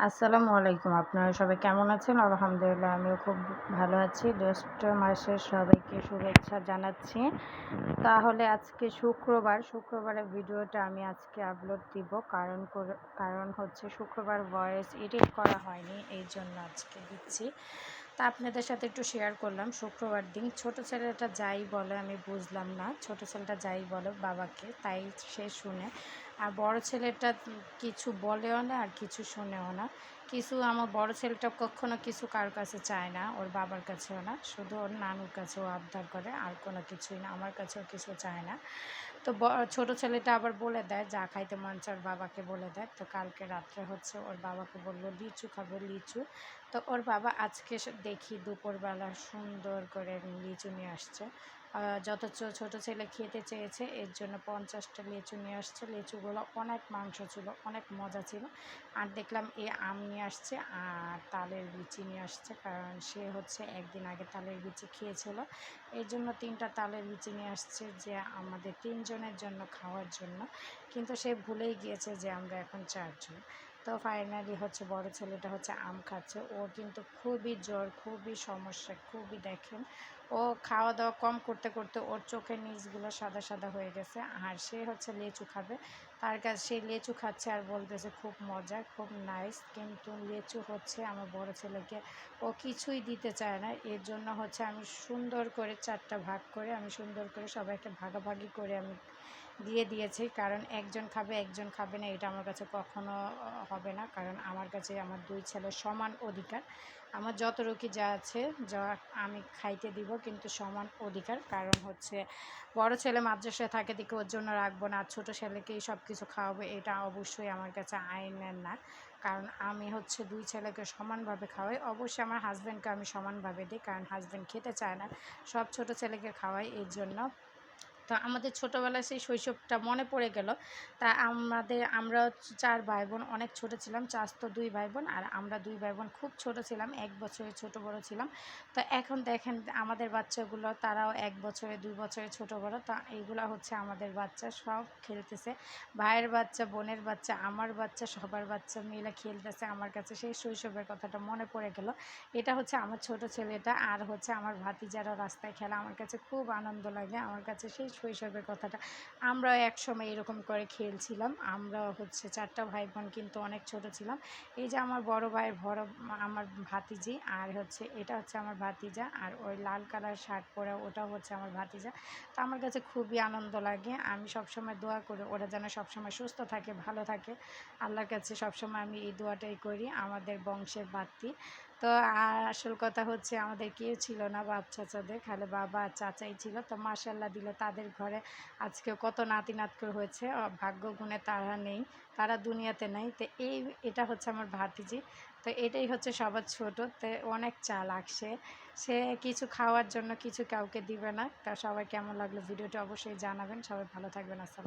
আসসালামু আলাইকুম। আপনারা সবাই কেমন আছেন? আলহামদুলিল্লাহ আমিও খুব ভালো আছি। জ্যৈষ্ঠ মাসের সবাইকে শুভেচ্ছা জানাচ্ছি। তাহলে আজকে শুক্রবারের ভিডিওটা আমি আজকে আপলোড দিব। কারণ হচ্ছে শুক্রবার ভয়েস এডিট করা হয়নি, এইজন্য আজকে দিচ্ছি। তা আপনাদের সাথে একটু শেয়ার করলাম। শুক্রবার দিন ছোট ছেলেটা যাই বলে আমি বুঝলাম না। ছোট ছেলেটা যাই বলে বাবাকে তাই সে শুনে। আর বড় ছেলেটা কিছু বলেও না আর কিছু শুনেও না। আমার বড় ছেলেটা কখনো কিছু কারোর কাছে চায় না, ওর বাবার কাছেও না, শুধু ওর নানুর কাছেও আবদার করে, আর কোনো কিছুই না, আমার কাছেও কিছু চায় না। তো ছোট ছেলেটা আবার বলে দেয় যা খাইতে মন চায় ওর বাবাকে বলে দেয়। তো কালকে রাত্রে হচ্ছে ওর বাবাকে বললো লিচু খাবো লিচু। তো ওর বাবা আজকে দেখি দুপুরবেলা সুন্দর করে লিচু নিয়ে আসছে। যত ছোট ছেলে খেতে চেয়েছে এর জন্য 50টা লিচু নিয়ে আসছে। লিচুগুলো অনেক মাংস ছিল, অনেক মজা ছিল। আর দেখলাম আম নিয়ে আসছে আর তালের বিচি নিয়ে আসছে, কারণ সে হচ্ছে একদিন আগে তালের বিচি খেয়েছিল। এই জন্য 3টা তালের বিচি নিয়ে আসছে যে আমাদের 3 জনের জন্য খাওয়ার জন্য। কিন্তু সে ভুলেই গিয়েছে যে আমরা এখন 4 জন। তো ফাইনালি হচ্ছে বড় ছেলেটা হচ্ছে আম খাচ্ছে। ওর কিন্তু খুবই জ্বর, খুবই সমস্যা, খুবই দেখেন। ও খাওয়া দাওয়া কম করতে করতে ওর চোখের নিচগুলো সাদা সাদা হয়ে গেছে। আর সে হচ্ছে লিচু খাবে। তার কাছে সে লিচু খাচ্ছে আর বলতেছে খুব মজা, খুব নাইস। কিন্তু লিচু হচ্ছে আমার বড় ছেলেকে ও কিছুই দিতে চায় না। এর জন্য হচ্ছে আমি সুন্দর করে 4টা ভাগ করে আমি সুন্দর করে সবাইকে ভাগাভাগি করে আমি দিয়ে দিয়েছি। কারণ একজন খাবে একজন খাবে না, এটা আমার কাছে কখনো হবে না। কারণ আমার কাছে আমার 2 ছেলের সমান অধিকার। আমার যতটুকু যা আছে যা আমি খাইতে দিব, কিন্তু সমান অধিকার। কারণ হচ্ছে বড় ছেলে মাদ্রাসায় থাকে দেখে ওর জন্য রাখবো না, আর ছোটো ছেলেকেই সব কিছু খাওয়াবো, এটা অবশ্যই আমার কাছে আইনের না। কারণ আমি হচ্ছে 2 ছেলেকে সমানভাবে খাওয়াই। অবশ্যই আমার হাজব্যান্ডকে আমি সমানভাবে দিই, কারণ হাজব্যান্ড খেতে চায় না, সব ছোটো ছেলেকে খাওয়াই এর জন্য। তো আমাদের ছোটোবেলায় সেই শৈশবটা মনে পড়ে গেল। তা আমরা 4 ভাই বোন অনেক ছোটো ছিলাম, চাচাতো 2 ভাই বোন আর আমরা 2 ভাই বোন খুব ছোটো ছিলাম, 1 বছরের ছোটো বড়ো ছিলাম। তো এখন দেখেন আমাদের বাচ্চাগুলো তারাও 1 বছরে 2 বছরের ছোটো বড়ো। তা এইগুলো হচ্ছে আমাদের বাচ্চা, সব খেলতেছে। ভাইয়ের বাচ্চা, বোনের বাচ্চা, আমার বাচ্চা, সবার বাচ্চা মিলে খেলতেছে। আমার কাছে সেই শৈশবের কথাটা মনে পড়ে গেল। এটা হচ্ছে আমার ছোটো ছেলেটা, আর হচ্ছে আমার ভাতিজারা রাস্তায় খেলা আমার কাছে খুব আনন্দ লাগে। আমার কাছে সেই শৈশবের কথাটা, আমরাও একসময় এরকম করে খেলছিলাম। আমরাও হচ্ছে 4টা ভাই বোন, কিন্তু অনেক ছোট ছিলাম। এই যে আমার বড় ভাইয়ের আমার ভাতিজি, আর হচ্ছে এটা হচ্ছে আমার ভাতিজা, আর ওই লাল কালার শার্ট পরে ওটাও হচ্ছে আমার ভাতিজা। তো আমার কাছে খুবই আনন্দ লাগে। আমি সবসময় দোয়া করি ওরা যেন সবসময় সুস্থ থাকে, ভালো থাকে। আল্লাহর কাছে সবসময় আমি এই দোয়াটাই করি আমাদের বংশের বাড়তি। তো আর আসল কথা হচ্ছে আমাদের কেউ ছিল না বাপ চাচাদের, খালি বাবা আর চাচাই ছিল। তো মাশাআল্লাহ দিল তাদের ঘরে আজকে কত নাতি নাতকুর হয়েছে। ভাগ্য গুণে তারা নেই, তারা দুনিয়াতে নেই। তো এটা হচ্ছে আমার ভাতিজি। তো এটাই হচ্ছে সবার ছোট। তো অনেক চালাক সে। সে কিছু খাওয়ার জন্য কিছু কাউকে দিবে না। তা সবাই কেমন লাগলো ভিডিওটা অবশ্যই জানাবেন। সবাই ভালো থাকবেন। আসসালাম।